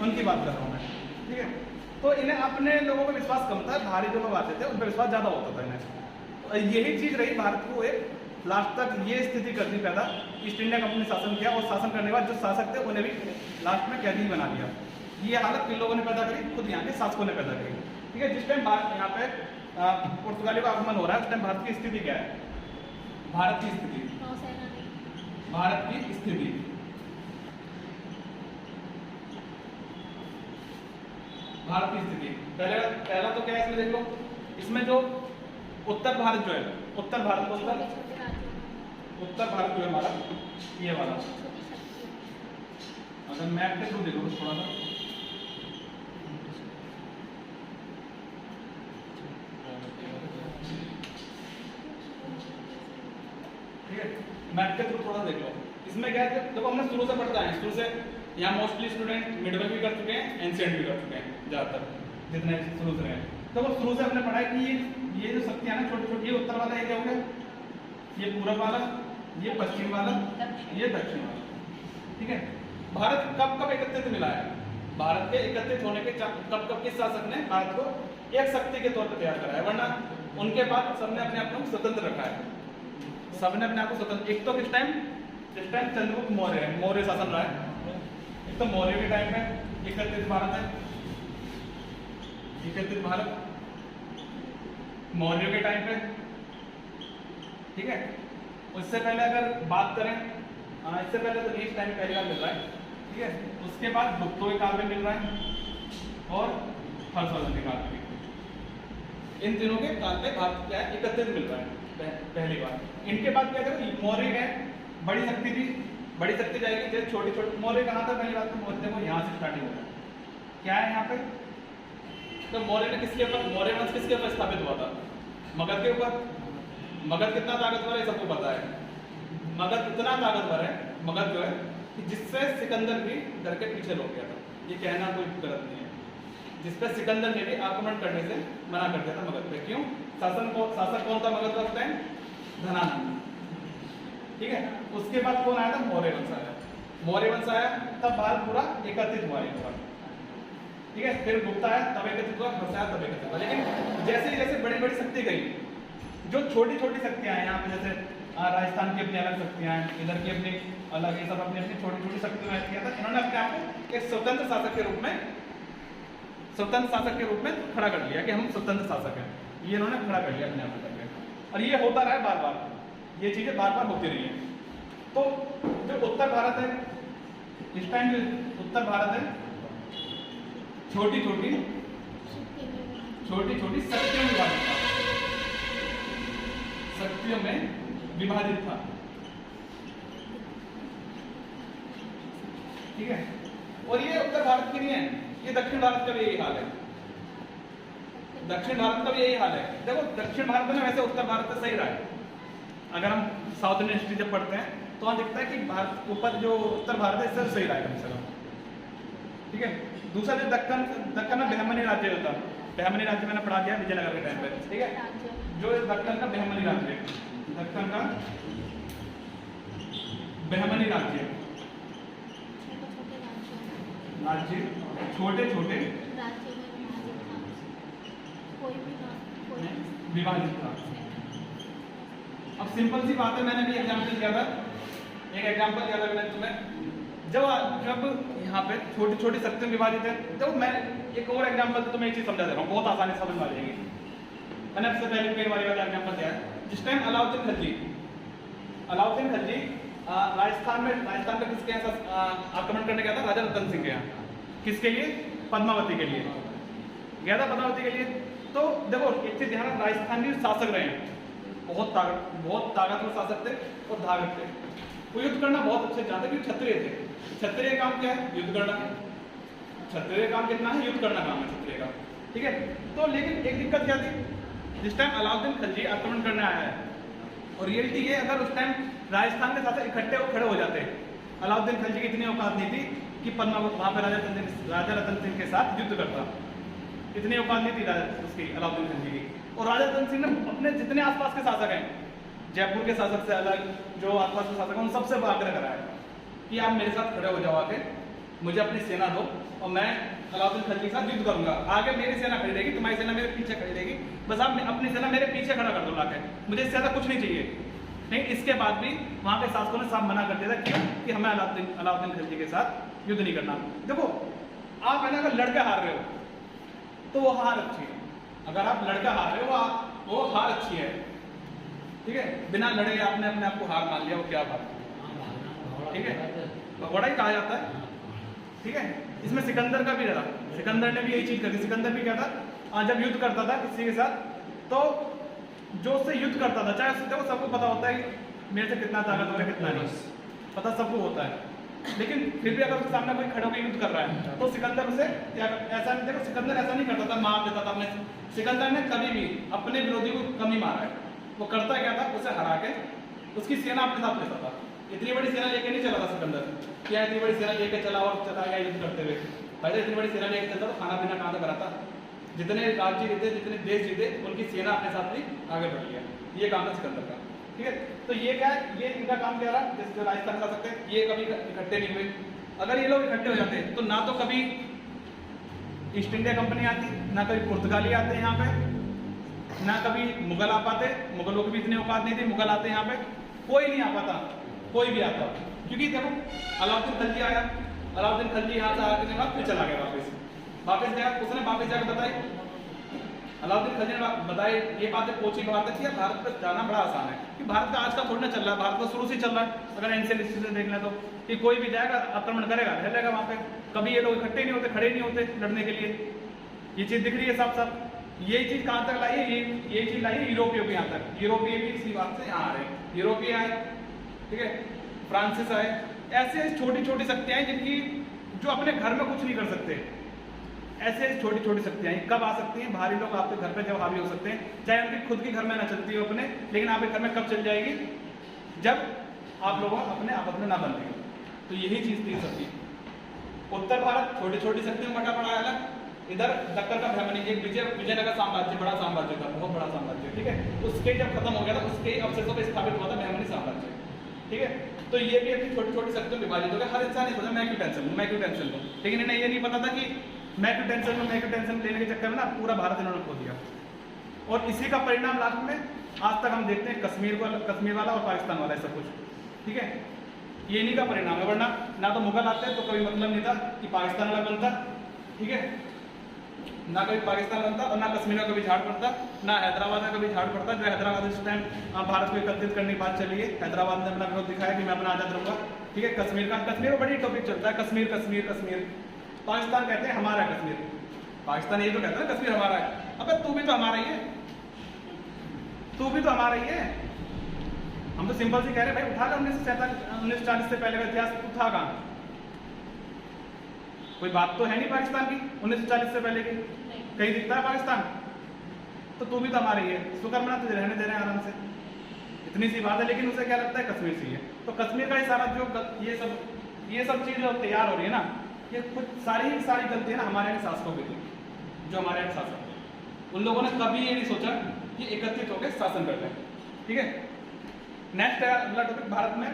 Speaker 1: उनकी बात कर रहा हूँ मैं, ठीक है। तो इन्हें अपने लोगों पर विश्वास कम था, बाहरी जो लोग आते थे उन पर विश्वास ज्यादा होता था इन्हें। यही चीज रही भारत को एक लास्ट तक ये स्थिति करनी पैदा, ईस्ट इंडिया कंपनी शासन किया और शासन करने के बाद जो शासक थे उन्हें भी लास्ट में कैदी बना दिया। ये हालत किन लोगों ने पैदा करी, खुद यहाँ के शासकों ने पैदा करी, ठीक है। जिस टाइम भारत यहाँ पे पुर्तगाली का आगमन हो रहा है उस टाइम भारत की स्थिति क्या है, भारत की स्थिति पहला तो क्या है इसमें देख लो, इसमें जो उत्तर भारत जो है, उत्तर भारत जो है हमारा ये वाला, अगर मैप के थ्रू देखो थोड़ा सा, ठीक है, मैप के थ्रू थोड़ा देख लो। इसमें क्या है, देखो हमने शुरू से पढ़ता है, शुरू से यहाँ मोस्टली स्टूडेंट मिडल भी कर चुके हैं, एंशिएंट भी कर चुके हैं ज़्यादातर, जितने शुरू से हैं। तो वो शुरू से हमने पढ़ा है कि ये जो शक्तियाँ ना छोटी छोटी, ये उत्तर वाला ये क्या हो गया, ये पूरब वाला, ये पश्चिम वाला, ये दक्षिण वाला, ठीक है। भारत कब कब एकत्रित मिला है, भारत के एकत्रित होने के कब कब किस शासक ने भारत को एक शक्ति के तौर पर तैयार करा है, वरना उनके बाद सबने अपने आप को स्वतंत्र रखा है, सबने अपने आप को स्वतंत्र। एक तो किस टाइम, जिस टाइम चंद्रगुप्त मौर्य शासन रहा है, एक तो मौर्य के टाइम में एकत्रित भारत है, एकत्रित भारत मौर्य के टाइम पे, ठीक है। उससे पहले अगर बात करें, इससे पहले तो नेक्स्ट टाइम पहले का मिल रहा है, ठीक है। उसके बाद गुप्तों के काल में मिल रहा है और हर्षवर्धन के काल में, इन तीनों के काल पे भारत क्या है, एकत्रित मिल रहा है पहली बार। इनके बाद क्या करें, मौर्य है, बड़ी शक्ति थी, बड़ी शक्ति जाएगी, जैसे छोटी छोटी। मौर्य कहाँ था, पहली बात तो मौर्य देखो यहाँ से स्टार्टिंग हो रहा है, क्या है यहाँ पे, तो मौर्य ने किसके ऊपर, मौर्य वंश किसके ऊपर स्थापित हुआ था, मगध के ऊपर। मगध कितना ताकतवर है सबको पता है, मगध इतना ताकतवर है, मगध जो है कि जिससे सिकंदर भी डर के पीछे हो गया था, ये कहना कोई गलत नहीं है, जिसपे सिकंदर ने भी आक्रमण करने से मना कर दिया था मगध पे। क्यों, शासक कौन था मगध का उस टाइम, धनानंद, ठीक है। उसके बाद कौन आया था, मौर्य वंश आया, मौर्य वंश आया तब भारत पूरा एकत्रित हुआ एक बार, ठीक है। फिर गुप्ता आया तब एकत्रित हुआ, हर्ष आया तब एकत्रित हुआ। लेकिन जैसे जैसे बड़ी बड़ी शक्ति गई, जो छोटी छोटी शक्तियां हैं यहाँ पे, जैसे राजस्थान की अपनी अलग शक्तियां हैं, इधर की अपनी अलग, ये सब अपनी अपनी छोटी छोटी शक्तियां किया था, इन्होंने अपने आप को एक स्वतंत्र शासक के रूप में खड़ा कर लिया कि हम स्वतंत्र शासक हैं, ये इन्होंने खड़ा कर लिया अपने आप को करके। और ये होता रहा है बार बार, ये चीजें बार बार होती रही हैं। तो जो उत्तर भारत है, इस टाइम जो उत्तर भारत है छोटी छोटी शक्तियों में विभाजित था, ठीक है। और ये उत्तर भारत की नहीं है, ये दक्षिण भारत का भी यही हाल है, दक्षिण भारत का भी यही हाल है। देखो दक्षिण भारत में वैसे उत्तर भारत से सही रहा है, अगर हम साउथ इंडियन हिस्ट्री जब पढ़ते हैं तो वहाँ दिखता है कि भारत ऊपर जो उत्तर भारत है इससे सही रहा है कम से कम, ठीक है। दूसरा जो दक्कन में बहमनी राज्य होता, बहमनी राज्य मैंने पढ़ा दिया विजयनगर के टाइम पे, ठीक है। जो दक्कन का बहमनी राज्य, दक्कन का बहमनी राज्य, राज्य छोटे छोटे विभाजित था। अब सिंपल सी बात है, मैंने भी एग्जाम्पल दिया था, एक एग्जाम्पल दिया था मैंने तुम्हें, जब यहाँ पे छोटी छोटी शक्तियां विभाजित है, जब मैं एक और एग्जाम्पल तो मैं एक चीज समझा दे रहा हूँ, बहुत आसानी से समझ में आ जाएगी। मैंने आपसे पहले कई बार वाला एग्जाम्पल दिया है, जिस टाइम अलाउद्दीन खिलजी राजस्थान में किसके यहाँ आक्रमण करने गया था? राजा रतन सिंह के यहाँ। किसके लिए? पद्मावती के लिए गया था, पद्मावती के लिए। तो देखो एक चीज ध्यान, राजस्थानी शासक रहे हैं, बहुत ताकतवर शासक थे और धारक थे, वो युद्ध करना बहुत अच्छे जानते, क्योंकि क्षत्रिय थे। क्षत्रिय काम क्या है? युद्ध करना। क्षत्रिय काम कितना है? युद्ध करना काम है क्षत्रिय का, ठीक है। तो लेकिन एक दिक्कत क्या थी, जिस टाइम अलाउद्दीन खिलजी आक्रमण करने आया है, और रियलिटी ये, अगर उस टाइम राजस्थान के साथ इकट्ठे खड़े हो जाते, अलाउद्दीन खिलजी की इतनी औकात नहीं थी कि पद्मावत वहां पे राजा रतन सिंह के साथ युद्ध करता, इतनी औकात नहीं थी उसकी अलाउद्दीन खिलजी की। और राजा रतन सिंह ने अपने जितने आसपास के शासक हैं, जयपुर के शासक से अलग, जो आसपास के शासक हैं, उन सबसे आग्रह कराया कि आप मेरे साथ खड़े हो जाओ, आके मुझे अपनी सेना दो और मैं अलाउद्दीन खिलजी के साथ युद्ध करूंगा। आगे मेरी सेना खड़ी रहेगी, तुम्हारी सेना मेरे पीछे खड़ी रहेगी, बस आप अपनी सेना मेरे पीछे खड़ा कर दो लाके, मुझे इससे ज्यादा कुछ नहीं चाहिए। नहीं, इसके बाद भी वहां के शासकों ने साफ मना कर दिया था, क्यों? कि हमें अलाउद्दीन खिलजी के साथ युद्ध नहीं करना। देखो आप है ना, अगर लड़के हार रहे हो तो वो हार अच्छी है, अगर आप लड़का हार रहे हो वो हार अच्छी है, ठीक है। बिना लड़े आपने अपने आप को हार मान लिया, वो क्या बात, ठीक है, भगोड़ा ही कहा जाता है, ठीक है। इसमें सिकंदर का भी रहा, सिकंदर ने भी यही चीज करी। सिकंदर भी क्या था, जब युद्ध करता था किसी के साथ, तो जो उससे युद्ध करता था, चाहे देखो सबको पता होता है मेरे से कितना ताकतवर है कितना नहीं, पता सबको होता है, लेकिन फिर भी अगर उसके सामने कोई खड़े होकर युद्ध कर रहा है तो सिकंदर उसे ऐसा नहीं, देखो सिकंदर ऐसा नहीं करता था मार देता था अपने, सिकंदर ने कभी भी अपने विरोधी को कम ही मारा है। वो करता क्या था, उसे हरा के उसकी सेना अपने साथ लेता था। इतनी बड़ी सेना लेके नहीं चला था सिकंदर, क्या इतनी बड़ी सेना लेके चला और चला गया युद्ध करते हुए? भाई इतनी बड़ी सेना लेके चलता तो खाना पीना कहाँ से कराता? जितने राज्य जीते, जितने देश जीते, उनकी सेना अपने साथ ही आगे बढ़ गया। ये काम था सिकंदर का, ठीक है। तो ये क्या है, ये इनका काम क्या रहा, जैसे जो राजस्थान का सकते हैं, ये कभी इकट्ठे नहीं हुए। अगर ये लोग इकट्ठे हो जाते तो ना तो कभी ईस्ट इंडिया कंपनी आती, ना कभी पुर्तगाली आते यहाँ पे, ना कभी मुगल आ पाते, मुगलों की भी इतनी औकात नहीं थी, मुगल आते यहाँ पे, कोई नहीं आ पाता, कोई भी आता। क्योंकि देखो अलाउद्दीन खिलजी आया, अलाउद्दीन खिलजी यहाँ से आके बाद फिर चला गया वापस गया, उसने वापस जाकर बताई, अलाउद्दीन खिलजी ने बताई ये बातें पोची बात है कि भारत पर जाना बड़ा आसान है, कि भारत का आज का थोड़ा ना चल रहा है, भारत का शुरू से चल रहा है। अगर एंशिएंट हिस्ट्री से देख लें तो कि कोई भी जाएगा आक्रमण करेगा, रह लेगा वहाँ पे, कभी ये लोग इकट्ठे नहीं होते, खड़े नहीं होते लड़ने के लिए। ये चीज़ दिख रही है साफ साफ। यही चीज़ कहाँ तक लाई है, ये चीज़ लाई है यूरोपियों के यहाँ तक। यूरोपीय भी इसी बात से यहाँ आ रहे हैं, यूरोपीय आए, ठीक है, फ्रांसिस आए, ऐसे छोटी छोटी शक्तियाँ हैं जिनकी जो अपने घर में कुछ नहीं कर सकते, ऐसे छोटी छोटी शक्तियाँ कब आ सकती हैं? भारी लोग आपके घर पे जब हावी हो सकते हैं, चाहे उनकी खुद की घर में ना चलती हो अपने, लेकिन आपके घर में कब चल जाएगी? जब आप लोग अपने आपस में ना बनते हो। तो यही चीज़ थी सबकी। उत्तर भारत छोटी छोटी शक्तियों बटा पड़ा अलग, इधर दक्कन का बहमनी, एक विजयनगर साम्राज्य, बड़ा साम्राज्य था, बहुत बड़ा साम्राज्य, ठीक है। उसके जब खत्म हो गया था, उसके अवशेषों पर स्थापित हुआ था बहमनी साम्राज्य, ठीक है। तो ये भी अपनी छोटी छोटी शक्तियों में विभाजित हो गया। हर इंसान ये सोचा मैं क्यों टेंशन लूँ, लेकिन इन्हें ये नहीं पता था कि मैं क्यों टेंशन लेने के चक्कर में ना पूरा भारत इन्होंने खो दिया। और इसी का परिणाम लास्ट में आज तक हम देखते हैं, कश्मीर वाला और पाकिस्तान वाला सब कुछ, ठीक है। ये इन्हीं का परिणाम है, वरना ना तो मुगल आते तो कोई मतलब नहीं था कि पाकिस्तान वाला बनता, ठीक है, ना कभी पाकिस्तान बनता और ना कश्मीर का कभी झाड़ पड़ता, ना हैदराबाद का कभी झाड़ पड़ता। जो हैदराबाद इस टाइम भारत को एकत्रित करने की बात चली है, हैदराबाद ने अपना विरोध दिखाया कि मैं अपना आजाद रहूंगा, ठीक है। कश्मीर में बड़ी टॉपिक चलता है, कश्मीर। पाकिस्तान कहते हैं हमारा कश्मीर, पाकिस्तान ये तो कहता है कश्मीर हमारा है। अबे तू भी तो हमारा ही है, हम तो सिंपल से कह रहे हैं भाई उठा ले 1940 से पहले का इतिहास उठा कहाँ? कोई बात तो है नहीं पाकिस्तान की 1940 से पहले की, कहीं दिखता है पाकिस्तान? तो तू भी तो हमारी है, शुक्र मना तुझे रहने दे रहे हैं आराम से, इतनी सी बात है। लेकिन उसे क्या लगता है कश्मीर से ही है, तो कश्मीर का ही सारा जो ये सब चीज़ जो तैयार हो रही है ना, ये कुछ सारी गलतियाँ ना हमारे यहाँ शासकों की थी, जो हमारे यहाँ शासक थे, उन लोगों ने कभी ये नहीं सोचा कि एकत्रित होकर शासन कर लें। ठीक है, नेक्स्ट है अगला टॉपिक भारत में।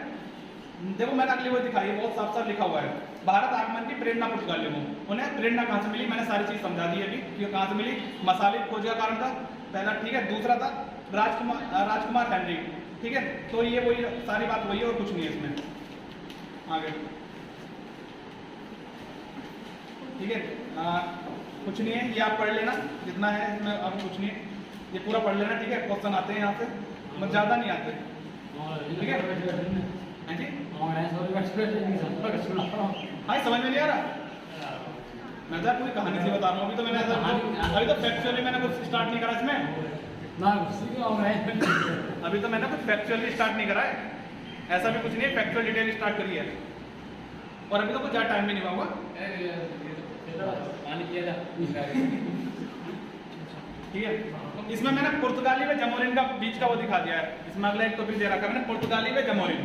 Speaker 1: देखो मैंने अगली वो दिखाई है, बहुत साफ साफ लिखा हुआ है, भारत आगमन की प्रेरणा पुर्तगालियों को। उन्हें प्रेरणा कहाँ से मिली, मैंने सारी चीज समझा दी अभी कि कहाँ से मिली। मसाले खोज का कारण था पहला, ठीक है। दूसरा था राजकुमार हेनरी, ठीक है। तो ये वही सारी बात वही है और कुछ नहीं है इसमें। आगे ठीक है, कुछ नहीं है, ये आप पढ़ लेना जितना है इसमें, अब कुछ नहीं है, ये पूरा पढ़ लेना। ठीक है, क्वेश्चन आते हैं यहाँ से, मतलब ज़्यादा नहीं आते। ठीक है, हाँ जी, हाँ समझ में नहीं आ रहा, मैं तो पूरी कहानी से बता रहा हूँ। अभी तो मैंने अभी तो फैक्चुअली मैंने कुछ स्टार्ट नहीं करा इसमें, अभी तो मैंने कुछ फैक्चुअली स्टार्ट नहीं करा है, ऐसा भी कुछ नहीं है, फैक्चुअल डिटेल स्टार्ट करी है और अभी तो कुछ ज़्यादा टाइम भी नहीं हुआ। ठीक है, इसमें मैंने पुर्तगाली व जमोरिन का बीच का वो दिखा दिया है। इसमें अगला एक टॉपिक दे रखा है मैंने, पुर्तगाली व जमोरिन।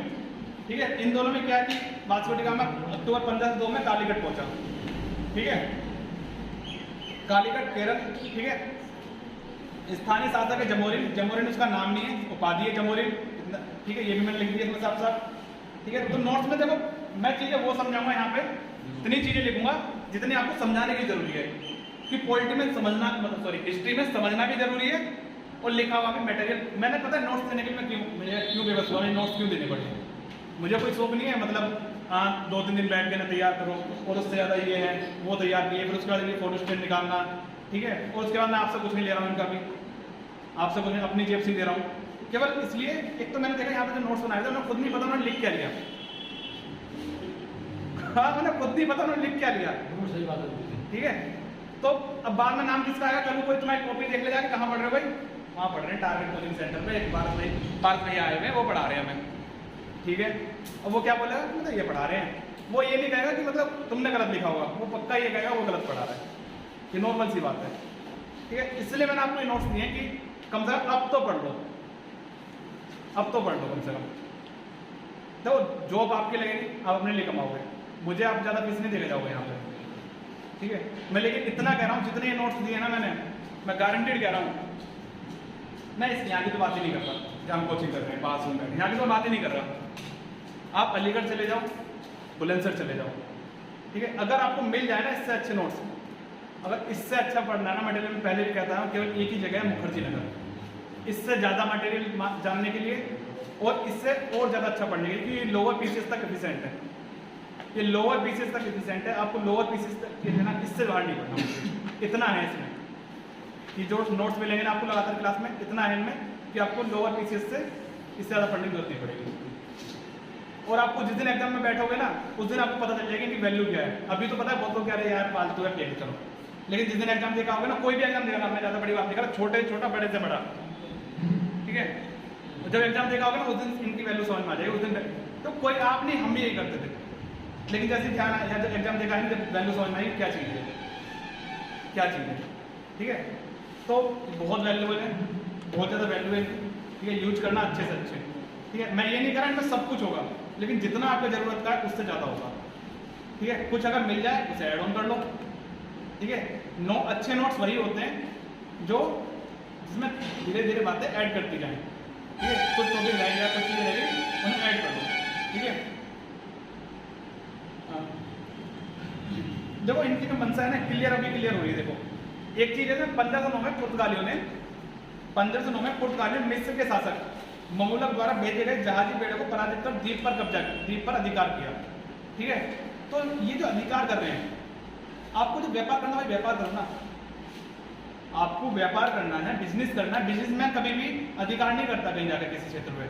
Speaker 1: ठीक है, इन दोनों में क्या है कि वास्को डी गामा अक्टूबर 1502 में कालीकट पहुंचा। ठीक है, कालीकट केरल। ठीक है, स्थानीय शासक है जमोरिन, जमोरिन उसका नाम नहीं है, उपाधि है जमोरिन। ठीक है, ये भी मैंने लिख दिया इसमें साफ साफ। ठीक है, तो नोट्स में देखो मैं चीजें वो समझाऊंगा यहाँ पे, इतनी चीजें लिखूंगा जितनी आपको समझाने की जरूरी है कि पॉलिटी में समझना, मतलब सॉरी हिस्ट्री में समझना भी जरूरी है और लिखा हुआ भी मटेरियल। मैंने पता है नोट्स देने के लिए मुझे क्यों बेबस हुआ, नोट्स क्यों देने पड़े। मुझे कोई शौक नहीं है, मतलब हाँ 2-3 दिन बैठ के ना तैयार करो और उससे ज़्यादा ये है वो तैयार किए, फिर उसके बाद ये फोटो स्टेट निकालना। ठीक है, और उसके बाद मैं आपसे कुछ नहीं ले रहा हूँ, इनका भी आपसे कुछ नहीं, अपनी जेब से दे रहा हूँ केवल इसलिए। एक तो मैंने देखा यहाँ पे जो नोट्स बनाए थे मैं खुद नहीं पता उन्होंने लिख क्या लिया। हाँ मैंने खुद नहीं पता उन्होंने लिख क्या लिया।
Speaker 3: सही बात है।
Speaker 1: ठीक है, तो अब बाद में नाम किसका आएगा, कल कोई तुम्हारी कॉपी देख ले जाके कहाँ पढ़ रहे हो भाई, वहाँ पढ़ रहे हैं टारगेट कोचिंग सेंटर पे, एक भारत में आए हुए वो पढ़ा रहे हैं हमें। ठीक है, और वो क्या बोलेगा मतलब ये पढ़ा रहे हैं, वो ये नहीं कहेगा कि मतलब तुमने गलत लिखा होगा, वो पक्का ये कहेगा वो गलत पढ़ा रहा है। ये नॉर्मल सी बात है। ठीक है, इसलिए मैंने आपको ये नोट्स दिए कि कम से कम अब तो पढ़ लो, अब तो पढ़ लो कम से कम। देखो जॉब आपकी लगेगी, आप अपने लिए कमाओगे, मुझे आप ज़्यादा फीस नहीं देके जाओगे यहाँ पे। ठीक है, मैं लेकिन इतना कह रहा हूँ जितने ये नोट्स दिए ना मैंने, मैं गारंटीड कह रहा हूँ, मैं इस यहाँ की तो बात ही नहीं कर रहा जहाँ हम कोचिंग कर रहे हैं पास होकर, यहाँ की तो बात ही नहीं कर रहा। आप अलीगढ़ चले जाओ, बुलंदशहर चले जाओ। ठीक है, अगर आपको मिल जाए ना इससे अच्छे नोट्स, अगर इससे अच्छा पढ़ना है ना मटेरियल, पहले भी कहता हूँ केवल एक ही जगह है मुखर्जी नगर। इससे ज़्यादा मटेरियल जानने के लिए और इससे और ज़्यादा अच्छा पढ़ने के लिए, क्योंकि लोअर पीसीएस तक एफिशिएंट है, ये लोअर पीसीएस तक एफिशिएंट है। आपको लोअर पीसीएस तक के है ना इससे बाहर नहीं पढ़ना, इतना है इसमें कि जो नोट्स मिलेंगे ना आपको लगातार क्लास में, इतना है इनमें कि आपको लोअर पीसीएस से इससे ज़्यादा पढ़ने की जरूरत नहीं पड़ेगी। और आपको जिस दिन एग्जाम में बैठोगे ना उस दिन आपको पता चल जाएगा कि वैल्यू क्या है। अभी तो पता है बहुत लोग कह रहे हैं यार फालतू है ठीक चलो, लेकिन जिस दिन एग्जाम देखा होगा ना, कोई भी एग्जाम देखा, मैं ज़्यादा बड़ी बात नहीं कर रहा, छोटे से छोटा बड़े से बड़ा। ठीक है, जब एग्जाम देखा होगा ना उस दिन इनकी वैल्यू समझ में आ जाएगी। उस दिन तो कोई आप नहीं, हम भी यही करते थे, लेकिन जैसे ध्यान आया जब एग्जाम देखा है जब वैल्यू समझ में आई क्या चीज़ है, क्या चीज़ है। ठीक है, तो बहुत वैल्यूबल है, बहुत ज़्यादा वैल्यू है। ठीक है, यूज करना अच्छे से अच्छे। ठीक है, मैं ये नहीं कह रहा इनमें सब कुछ होगा, लेकिन जितना आपको ज़रूरत का है उससे ज़्यादा होगा। ठीक है, कुछ अगर मिल जाए उसे ऐड ऑन कर लो। ठीक है, अच्छे नोट्स वही होते हैं जो जिसमें धीरे धीरे बातें ऐड करती जाएं। ठीक है, कुछ टॉपिक रह गया, कुछ चीज़ें रह गई, उन्हें ऐड कर लो। ठीक है, देखो इनकी जो मंशा है ना क्लियर अभी क्लियर हो रही है। देखो एक चीज़ है ना, 1509 में पुर्तगालियों ने 1509 में पुर्तगालियों ने मिस्र के शासक ममुलक द्वारा भेजे गए जहाजी बेड़े को पराजित कर द्वीप पर कब्जा, द्वीप पर अधिकार किया। ठीक है, तो ये जो अधिकार कर रहे हैं, आपको जो व्यापार करना है व्यापार करना, आपको व्यापार करना है, बिजनेस करना है। बिजनेसमैन कभी भी अधिकार नहीं करता कहीं जाकर किसी क्षेत्र में।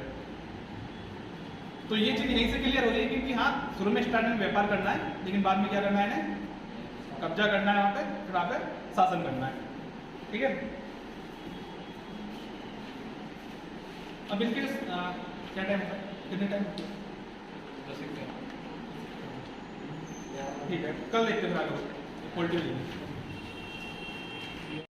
Speaker 1: तो ये चीज यहीं से क्लियर हो रही है क्योंकि हाँ शुरू में स्टार्टिंग में व्यापार करना है, लेकिन बाद में क्या करना है, इन्हें कब्जा करना है वहाँ पे, फिर वहाँ पे शासन करना है। ठीक है, अब इनके क्या टाइम है, कितने टाइम? ठीक है, कल देखते हैं फिर आगे पॉलिटिकल।